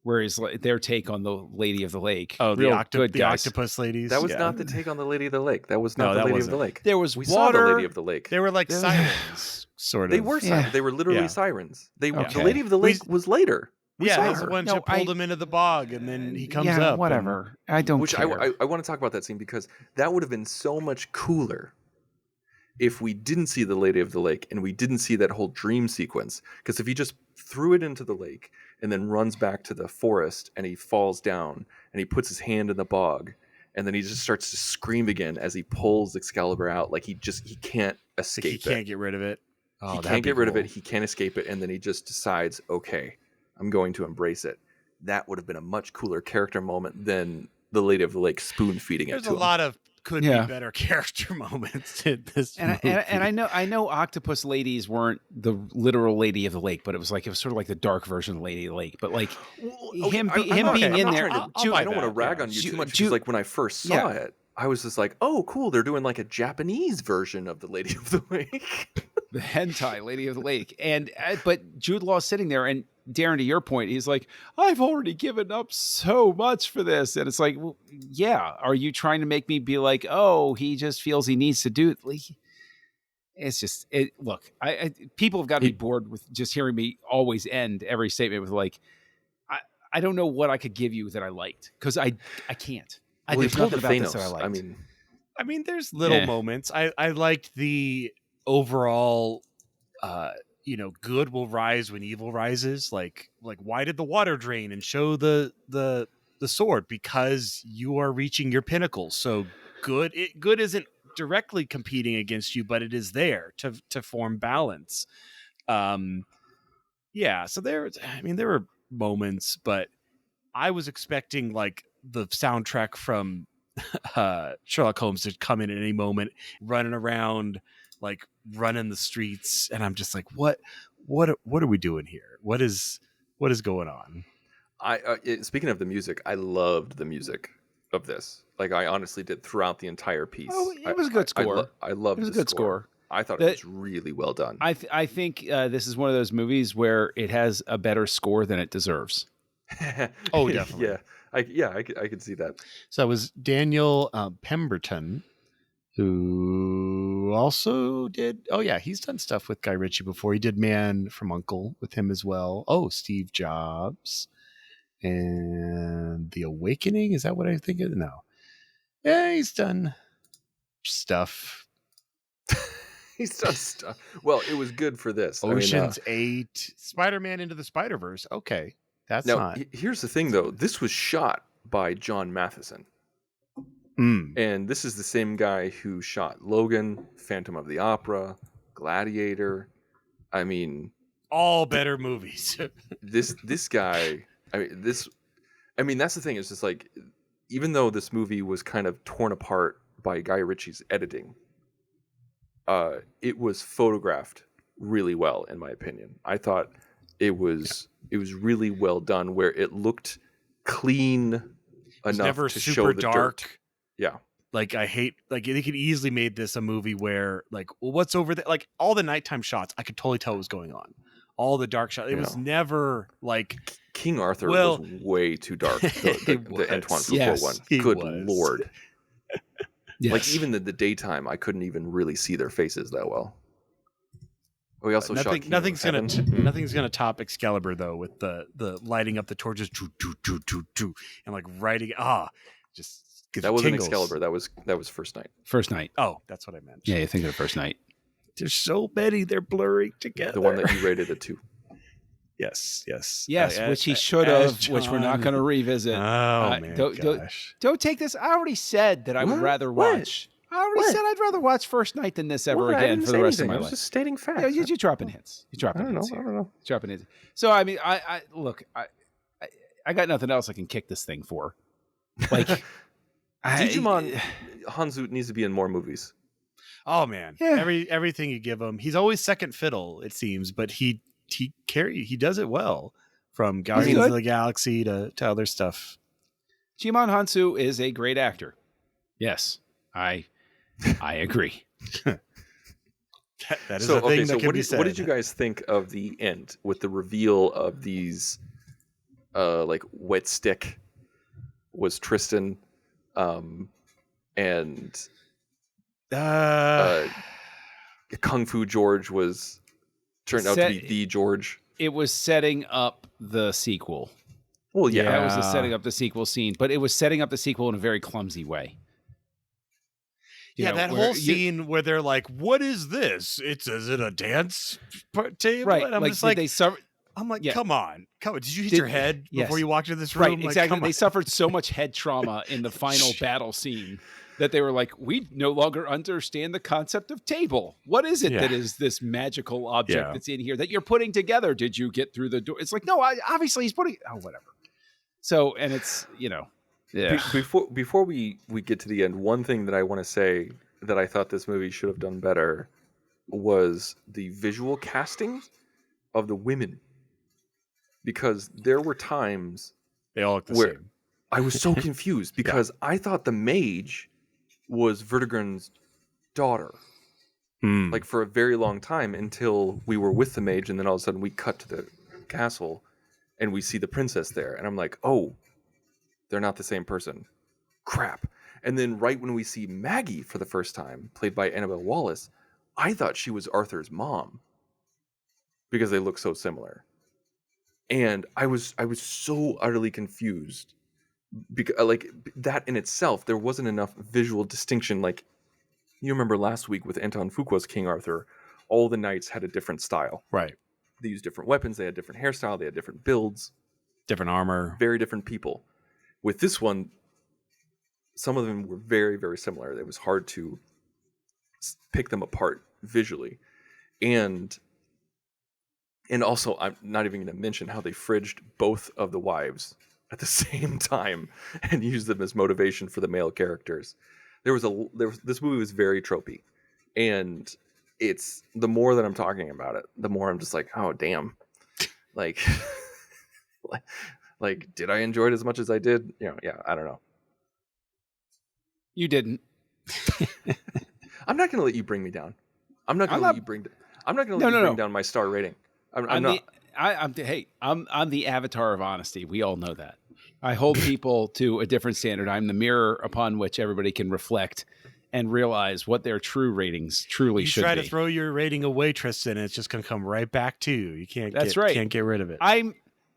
where he's like their take on the Lady of the Lake. Oh, the octopus ladies. That was not the take on the Lady of the Lake. That was not the Lady of the Lake. There was we water. saw the Lady of the Lake. They were like sirens, sort of. They were sirens. They were literally sirens. The Lady of the Lake was later. That's the one that pulled him into the bog, and then he comes up. Whatever. I don't care. I want to talk about that scene because that would have been so much cooler if we didn't see the Lady of the Lake and we didn't see that whole dream sequence. Because if he just threw it into the lake and then runs back to the forest and he falls down and he puts his hand in the bog and then he just starts to scream again as he pulls Excalibur out, like he can't escape it. He can't get rid of it. He can't get rid of it. He can't escape it. And then he just decides, okay, I'm going to embrace it. That would have been a much cooler character moment than the Lady of the Lake spoon feeding it to him. There's a lot of could be better character moments in this movie. And I know octopus ladies weren't the literal Lady of the Lake, but it was sort of like the dark version of Lady of the Lake. But like him being in there, I don't want to rag on you too much. Because like when I first saw it, I was just like, oh, cool. They're doing like a Japanese version of the Lady of the Lake. The hentai Lady of the Lake. But Jude Law's sitting there, and Darren, to your point, he's like, I've already given up so much for this. And it's like, well, yeah. Are you trying to make me be like, oh, he just feels he needs to do it? It's just, look, people have got to be bored with just hearing me always end every statement with like, I don't know what I could give you that I liked. Because I can't. There's nothing about this that I liked. I mean, there's little moments. I liked the overall, good will rise when evil rises. Like why did the water drain and show the sword? Because you are reaching your pinnacle. So good isn't directly competing against you, but it is there to form balance. So there were moments, but I was expecting like the soundtrack from Sherlock Holmes to come in at any moment, running around, like running the streets, and I'm just like, what are we doing here? What is going on? Speaking of the music, I loved the music of this. Like I honestly did throughout the entire piece. Oh, it was a good score. I loved it. It was a good score. I thought it was really well done. I think this is one of those movies where it has a better score than it deserves. Oh, definitely. I could see that. So it was Daniel Pemberton, who also did. Oh yeah, he's done stuff with Guy Ritchie before. He did Man from U.N.C.L.E. with him as well. Oh, Steve Jobs and The Awakening. Is that what I think of? No. Yeah, he's done stuff. He's done stuff. Well, it was good for this. Ocean's 8, Spider-Man Into the Spider-Verse. Okay. Here's the thing, though. This was shot by John Matheson. And this is the same guy who shot Logan, Phantom of the Opera, Gladiator. I mean... all better movies. this guy... that's the thing. It's just like, even though this movie was kind of torn apart by Guy Ritchie's editing, it was photographed really well, in my opinion. I thought it was really well done, where it looked clean enough to show the dark. Dirt. Yeah. Like I hate, like they could easily made this a movie where like, well, what's over there? Like all the nighttime shots, I could totally tell what was going on. all the dark shots. It was never like King Arthur was way too dark. The Antoine Fuqua one. Good Lord. Yes. Like even the daytime, I couldn't even really see their faces that well. We also shot nothing's gonna top Excalibur though, with the lighting up the torches, and like writing just that wasn't tingles. Excalibur. That was First Night. First Night. Oh, that's what I meant. Yeah, you think of First Night. There's so many, they're blurring together. The one that you rated a 2. Yes. Which he should have, which we're not going to revisit. Oh man, don't take this. I already said that I would rather watch. I already said I'd rather watch First Night than this ever again for the rest of my life. I was just stating facts. Yeah, you're dropping hints. I don't know. Dropping hints. So I mean, I look, I got nothing else I can kick this thing for. Like, Digimon Hanzo needs to be in more movies. Oh man, everything you give him, he's always second fiddle. It seems, but he does it well. From Guardians of the Galaxy to other stuff. Jimon Hansu is a great actor. Yes, I agree. that is a thing that can be said. What did you guys think of the end with the reveal of these like wet stick was Tristan and Kung Fu George turned out to be the George. It was setting up the sequel. Well, yeah. That was the setting up the sequel scene, but it was setting up the sequel in a very clumsy way. That whole scene where they're like, "What is this? Is it a dance table?" Right. And I'm like, just like, I'm like, come on. Did you hit your head before you walked into this room? Right, like, exactly. They suffered so much head trauma in the final battle scene that they were like, we no longer understand the concept of table. What is it that is this magical object that's in here that you're putting together? Did you get through the door? It's like, no, obviously he's putting, whatever. So, and it's, Before we get to the end, one thing that I want to say that I thought this movie should have done better was the visual casting of the women. Because there were times they all look the where same. I was so confused because I thought the mage was Vertigon's daughter. Like for a very long time until we were with the mage, and then all of a sudden we cut to the castle and we see the princess there. And I'm like, oh, they're not the same person. Crap. And then right when we see Maggie for the first time, played by Annabelle Wallis, I thought she was Arthur's mom because they look so similar. And I was so utterly confused because like that in itself, there wasn't enough visual distinction. Like you remember last week with Anton Fuqua's King Arthur, all the knights had a different style. Right. They used different weapons. They had different hairstyle. They had different builds, different armor, very different people. With this one, some of them were very, very similar. It was hard to pick them apart visually. And also, I'm not even going to mention how they fridged both of the wives at the same time and used them as motivation for the male characters. This movie was very tropey. And it's the more that I'm talking about it, the more I'm just like, oh, damn. Like, like, did I enjoy it as much as I did? Yeah, I don't know. You didn't. I'm not going to let you bring me down. I'm not going to let you bring down my star rating. I'm not. I'm the avatar of honesty. We all know that. I hold people to a different standard. I'm the mirror upon which everybody can reflect and realize what their true ratings truly should be. You try to throw your rating away, Tristan, and it's just going to come right back to you. You can't. Can't get rid of it.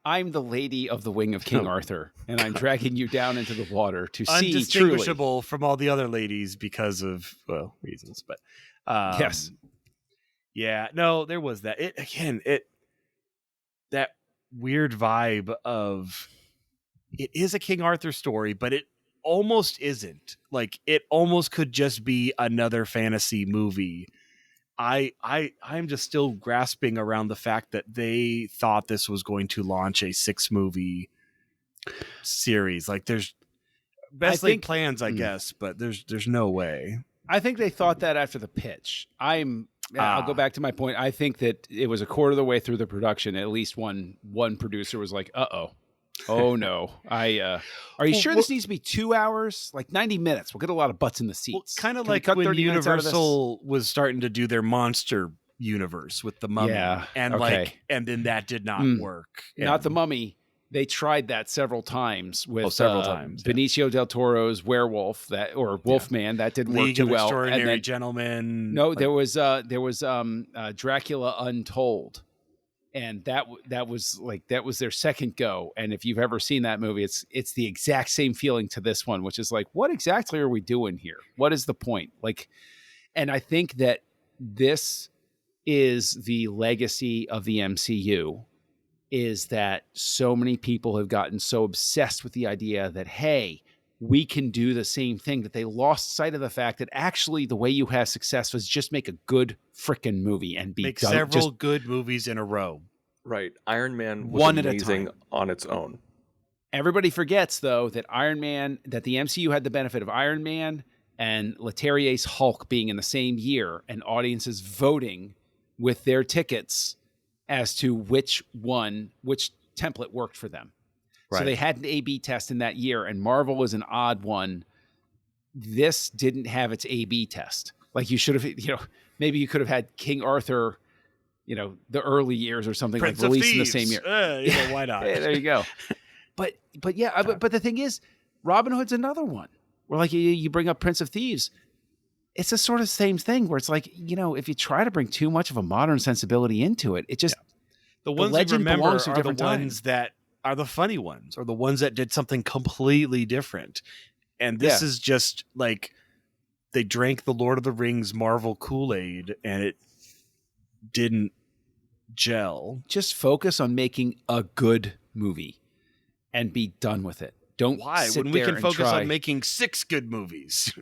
I'm the lady of the wing of King Arthur, and I'm dragging you down into the water to see truly. Undistinguishable from all the other ladies because of reasons, but yes, yeah, no, there was that. That weird vibe of it is a King Arthur story, but it almost isn't. Like it almost could just be another fantasy movie. I'm just still grasping around the fact that they thought this was going to launch a 6-movie series. Like there's best laid plans, I guess, but there's no way. I think they thought that after the pitch. I'll go back to my point. I think that it was a quarter of the way through the production. At least one producer was like, oh no. Are you sure this needs to be 2 hours? Like 90 minutes. We'll get a lot of butts in the seats. Kind of like when Universal was starting to do their monster universe with the Mummy, Yeah, and okay. and then that did not Mm. work. Not the And- Mummy. They tried that several times with several times, yeah. Benicio del Toro's Werewolf or Wolfman. That didn't League work of too well. Extraordinary And then, Gentlemen. no, like- there was Dracula Untold, and that was their second go. And if you've ever seen that movie, it's the exact same feeling to this one, which is like, what exactly are we doing here? What is the point? Like, and I think that this is the legacy of the MCU, is that so many people have gotten so obsessed with the idea that, hey, we can do the same thing, that they lost sight of the fact that actually the way you have success was just make a good frickin' movie and be make done. several good movies in a row. Right. Iron Man was One at a amazing time. on its own. Everybody forgets, though, that that the MCU had the benefit of Iron Man and Leterrier's Hulk being in the same year, and audiences voting with their tickets as to which template worked for them. Right. So they had an A/B test in that year, and Marvel was an odd one. This didn't have its A/B test. Like, you should have, maybe you could have had King Arthur, the early years or something, Prince like of released in the Thieves. same year. Why not? Hey, there you go. But the thing is, Robin Hood's another one where, like, you bring up Prince of Thieves. It's a sort of same thing where it's like, if you try to bring too much of a modern sensibility into it, it just, The ones we legend remember belongs to a are the different time. ones that are the funny ones, or the ones that did something completely different. And this is just like they drank the Lord of the Rings Marvel Kool-Aid and it didn't gel. just focus on making a good movie and be done with it. Don't Why? sit When we there can and focus try. on making 6 good movies.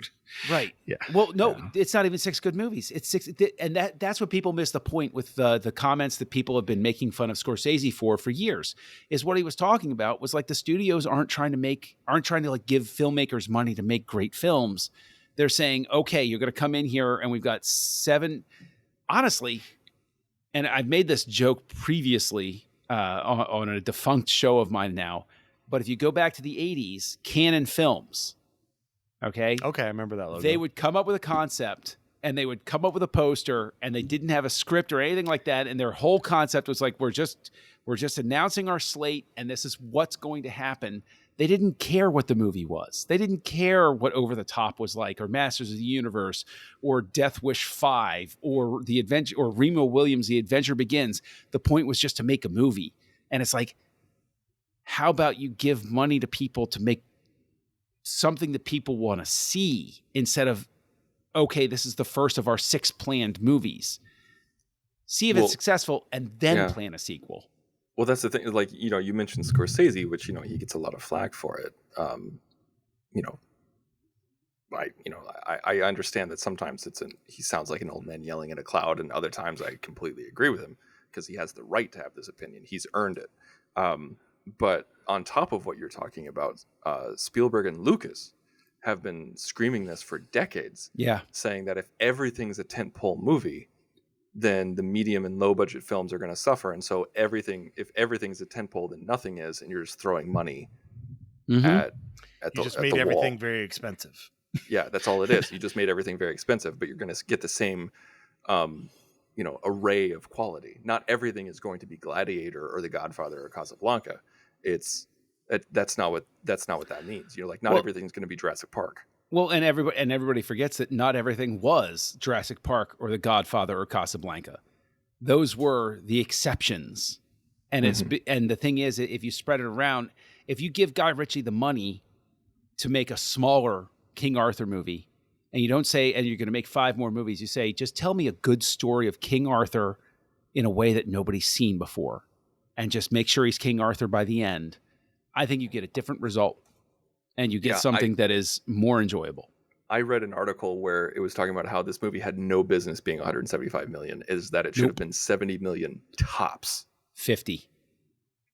Right. Yeah. Well, no, Yeah. it's not even 6 good movies. It's 6, and that's what people miss the point with the comments that people have been making fun of Scorsese for years. Is what he was talking about was like the studios aren't trying to like give filmmakers money to make great films. They're saying, okay, you're going to come in here and we've got 7. Honestly, and I've made this joke previously on a defunct show of mine now, but if you go back to the 80s, Canon Films. Okay, Okay, I remember that logo. they would come up with a concept and they would come up with a poster, and they didn't have a script or anything like that. And their whole concept was like, we're just announcing our slate, and this is what's going to happen. They didn't care what the movie was. They didn't care what Over the Top was like, or Masters of the Universe, or Death Wish 5, or The Adventure, or Remo Williams' The Adventure Begins. The point was just to make a movie. And it's like, how about you give money to people to make something that people want to see, instead of, okay, this is the first of our 6 planned movies. See if it's successful and then plan a sequel. Well, that's the thing. Like, you mentioned Scorsese, which, he gets a lot of flack for it. I understand that sometimes he sounds like an old man yelling at a cloud, and other times I completely agree with him because he has the right to have this opinion. He's earned it. But on top of what you're talking about, Spielberg and Lucas have been screaming this for decades. Yeah. Saying that if everything's a tentpole movie, then the medium and low budget films are going to suffer. And so if everything's a tentpole, then nothing is, and you're just throwing money at you just made everything very expensive. Yeah, that's all it is. You just made everything very expensive, but you're going to get the same array of quality. Not everything is going to be Gladiator or The Godfather or Casablanca. That's not what that means. Not everything's going to be Jurassic Park. Well, and everybody forgets that not everything was Jurassic Park or The Godfather or Casablanca. Those were the exceptions. And and the thing is, if you spread it around, if you give Guy Ritchie the money to make a smaller King Arthur movie, and you don't say, and you're going to make 5 more movies, you say, just tell me a good story of King Arthur in a way that nobody's seen before, and just make sure he's King Arthur by the end. I think you get a different result, and you get something that is more enjoyable. I read an article where it was talking about how this movie had no business being 175 million, is that it should have been 70 million tops. 50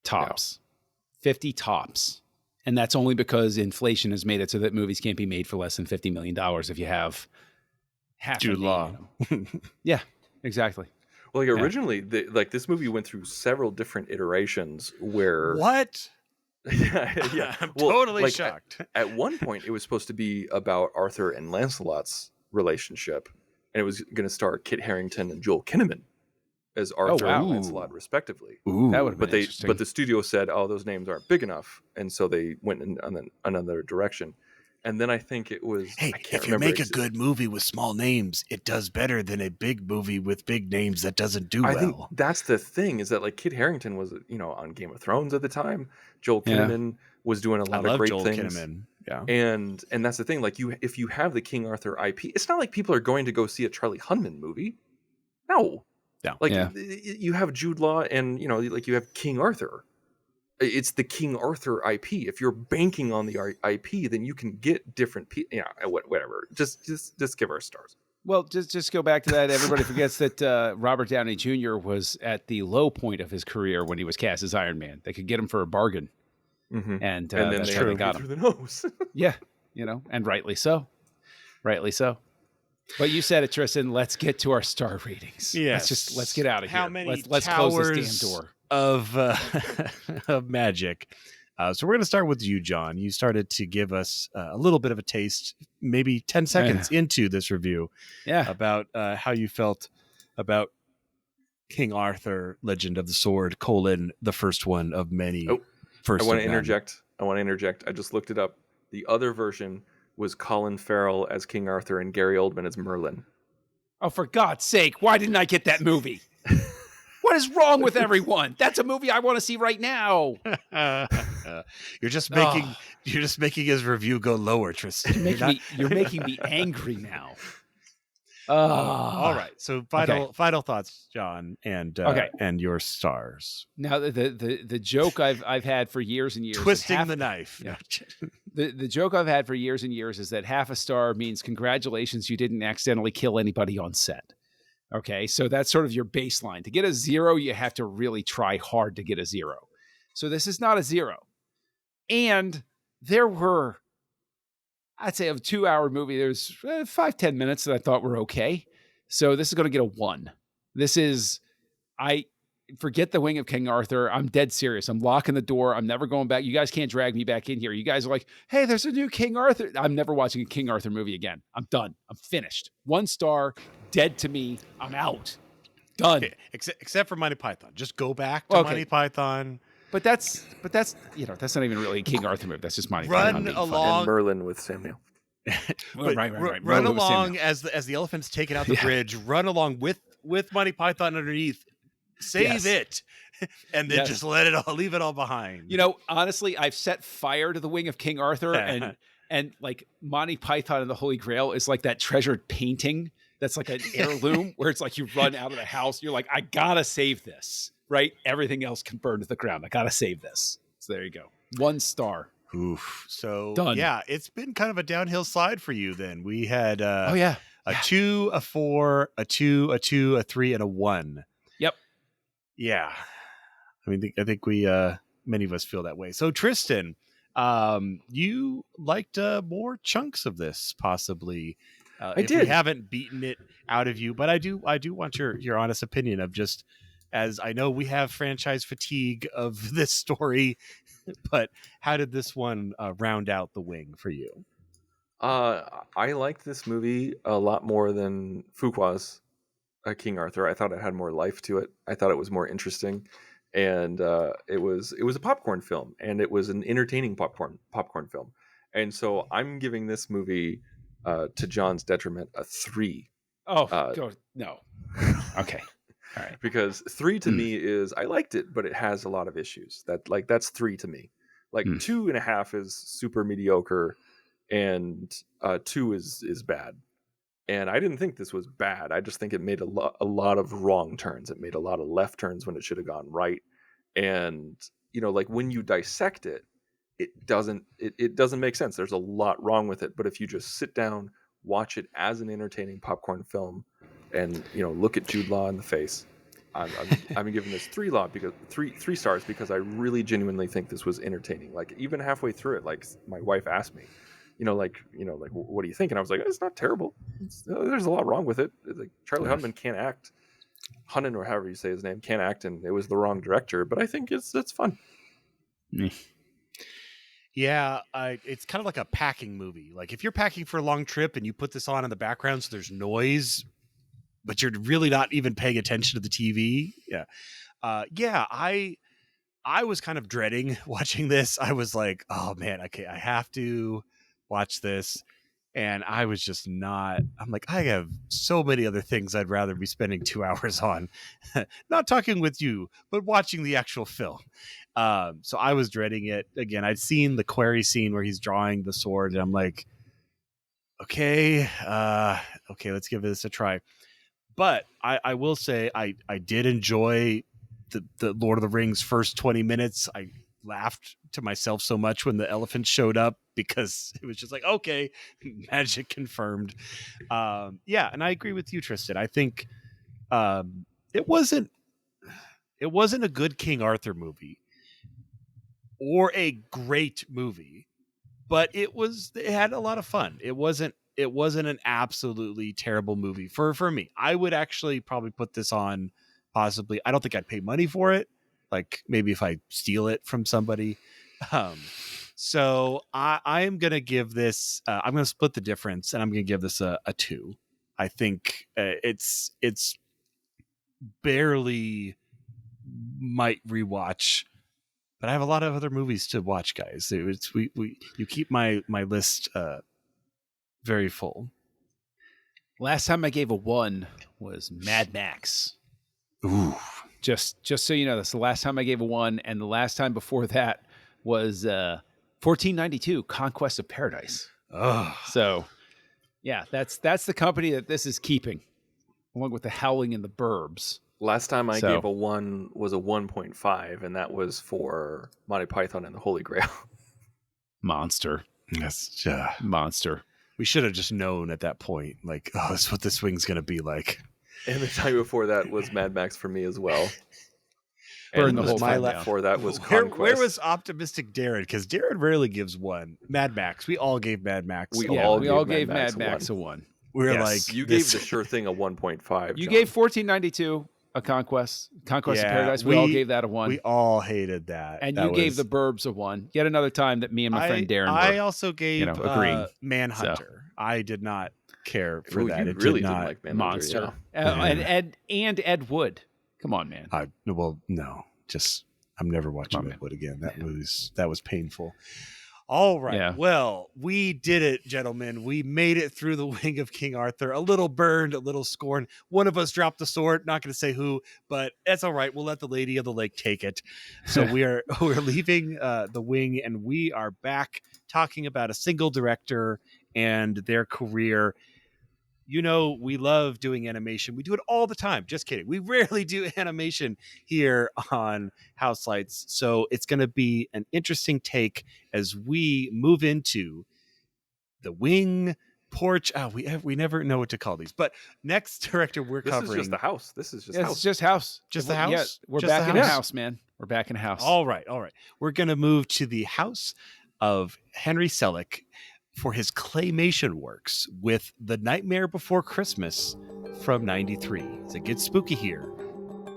tops. 50 tops. And that's only because inflation has made it so that movies can't be made for less than $50 million if you have half Jude Law. Yeah, exactly. Well, originally, this movie went through several different iterations where... What? Yeah. I'm totally shocked. At one point, it was supposed to be about Arthur and Lancelot's relationship. and it was going to star Kit Harington and Joel Kinnaman as Arthur wow. and Lancelot, respectively. Ooh, that would have been interesting. But the studio said, "Oh, those names aren't big enough," and so they went in another direction. And then I think it was. Hey, I can't if you remember make a good movie with small names, it does better than a big movie with big names that doesn't do I think well. that's the thing, is that like Kit Harington was, on Game of Thrones at the time. Joel Kinnaman was doing a lot of great Joel things. Kinnaman. Yeah. And that's the thing. Like if you have the King Arthur IP, it's not like people are going to go see a Charlie Hunman movie. No. No. Like you have Jude Law and like you have King Arthur. It's the King Arthur IP. If you're banking on the IP, then you can get different people. Yeah, whatever. Just give our stars. Well, just go back to that. Everybody forgets that Robert Downey Jr. was at the low point of his career when he was cast as Iron Man. They could get him for a bargain, and then that's they how they got him through the nose. Yeah, and rightly so. But you said it, Tristan. Let's get to our star ratings. Yes. Let's get out of here. How many let's close towers this damn door of of magic? So we're going to start with you, John. You started to give us a little bit of a taste, maybe 10 seconds into this review, about how you felt about King Arthur, Legend of the Sword, the first one of many. I want to interject. I just looked it up. The other version was Colin Farrell as King Arthur and Gary Oldman as Merlin. Oh, for God's sake, why didn't I get that movie? What is wrong with everyone? That's a movie I want to see right now. You're just making his review go lower, Tristan. You're making me angry now. All right. So final thoughts, John, and your stars. Now the joke I've had for years and years, twisting the knife. Yeah. The joke I've had for years and years is that half a star means congratulations, you didn't accidentally kill anybody on set. Okay, so that's sort of your baseline. To get a 0, you have to really try hard to get a 0. So this is not a 0. And there were, I'd say, of a 2-hour movie, there's 5-10 minutes that I thought were okay. So this is going to get a 1. I forget the Wing of King Arthur. I'm dead serious. I'm locking the door. I'm never going back. You guys can't drag me back in here. You guys are like, hey, there's a new King Arthur. I'm never watching a King Arthur movie again. I'm done. I'm finished. 1 star, dead to me. I'm out. Done. Okay. Except for Monty Python. Just go back to Monty Python. But that's that's not even really a King Arthur movie. That's just Monty Python. Run along. And Merlin with Samuel. Right. Run along as the elephant's taken out the bridge. Run along with Monty Python underneath. Save it, and then just leave it all behind. Honestly, I've set fire to the Wing of King Arthur, and like Monty Python and the Holy Grail is like that treasured painting that's like an heirloom where it's like you run out of the house, you're like, I gotta save this, right? Everything else can burn to the ground. I gotta save this. So there you go. 1 star. Oof. So done. Yeah, it's been kind of a downhill slide for you. Then we had a 2, a 4, a 2, a 2, a 3, and a 1. Yep. Yeah, I think we many of us feel that way. So Tristan, you liked more chunks of this, possibly. I did. We haven't beaten it out of you, but I do want your honest opinion of just, as I know we have franchise fatigue of this story, but how did this one round out the wing for you? I liked this movie a lot more than Fuqua's King Arthur. I thought it had more life to it. I thought it was more interesting, and it was a popcorn film, and it was an entertaining popcorn film. And so I'm giving this movie, to John's detriment, a 3. No. Okay. All right. Because 3 to me is, I liked it, but it has a lot of issues. That's 3 to me. 2.5 is super mediocre, and 2 is bad. And I didn't think this was bad. I just think it made a lot of wrong turns. It made a lot of left turns when it should have gone right. And when you dissect it, it doesn't make sense. There's a lot wrong with it. But if you just sit down, watch it as an entertaining popcorn film, and look at Jude Law in the face, I'm giving this 3 stars because I really genuinely think this was entertaining. Like, even halfway through it, like, my wife asked me, what do you think? And I was like, it's not terrible. There's a lot wrong with it. Like, Charlie Hunnam can't act. Hunnan, or however you say his name, can't act, and it was the wrong director. But I think it's fun. Yeah, it's kind of like a packing movie. Like, if you're packing for a long trip and you put this on in the background so there's noise, but you're really not even paying attention to the TV. Yeah. I was kind of dreading watching this. I was like, oh man, okay, I have to watch this. And I was just not, I'm like, I have so many other things I'd rather be spending 2 hours on. Not talking with you, but watching the actual film. So I was dreading it. Again, I'd seen the query scene where he's drawing the sword, and I'm like, okay, let's give this a try. But I will say I did enjoy the Lord of the Rings first 20 minutes. I laughed to myself so much when the elephant showed up, because it was just like, okay, magic confirmed. And I agree with you, Tristan. I think it wasn't a good King Arthur movie or a great movie, but it had a lot of fun. It wasn't an absolutely terrible movie for me. I would actually probably put this on, possibly. I don't think I'd pay money for it. Like maybe if I steal it from somebody. So I am going to give this, I'm going to split the difference, and I'm going to give this a 2. I think it's barely might rewatch, but I have a lot of other movies to watch, guys. You keep my list very full. Last time I gave a 1 was Mad Max. Ooh. Just so you know, that's the last time I gave a 1, and the last time before that was 1492, Conquest of Paradise. Oh. So, yeah, that's the company that this is keeping, along with The Howling in the Burbs. Last time I gave a 1 was a 1.5, and that was for Monty Python and the Holy Grail. Monster. Yes, monster. We should have just known at that point, like, oh, that's what this wing's going to be like. And the time before that was Mad Max for me as well. Burn and the whole time before that was Conquest. Where was optimistic Darren? Because Darren rarely gives 1. Mad Max. We all gave Mad Max. We all gave Mad Max a 1. We're like, you gave the sure thing a 1.5. You gave 1492 a Conquest of Paradise. We all gave that a 1. We all hated that. And you gave the Burbs a 1. Yet another time that me and my friend Darren I also gave agreeing. Manhunter. So. I did not care for that. You it really did not. Didn't like Manhunter. Monster. And Ed Wood. Come on, man. No. Just I'm never watching Ed Wood again. That was painful. All right. Yeah. Well, we did it, gentlemen. We made it through the wing of King Arthur. A little burned, a little scorned. One of us dropped the sword. Not going to say who, but that's all right. We'll let the Lady of the Lake take it. So we're leaving the wing, and we are back talking about a single director and their career. You know, we love doing animation. We do it all the time. Just kidding. We rarely do animation here on Houselights. So it's going to be an interesting take as we move into the wing, porch. We never know what to call these. But next director we're covering. This is just the house. This is just house. It's just house. Just the house? Yeah, we're just back in the house, man. We're back in the house. All right. We're going to move to the house of Henry Selick for his claymation works with The Nightmare Before Christmas from '93. So it gets spooky here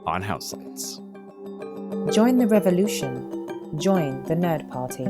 on Houselights. Join the revolution. Join the Nerd Party.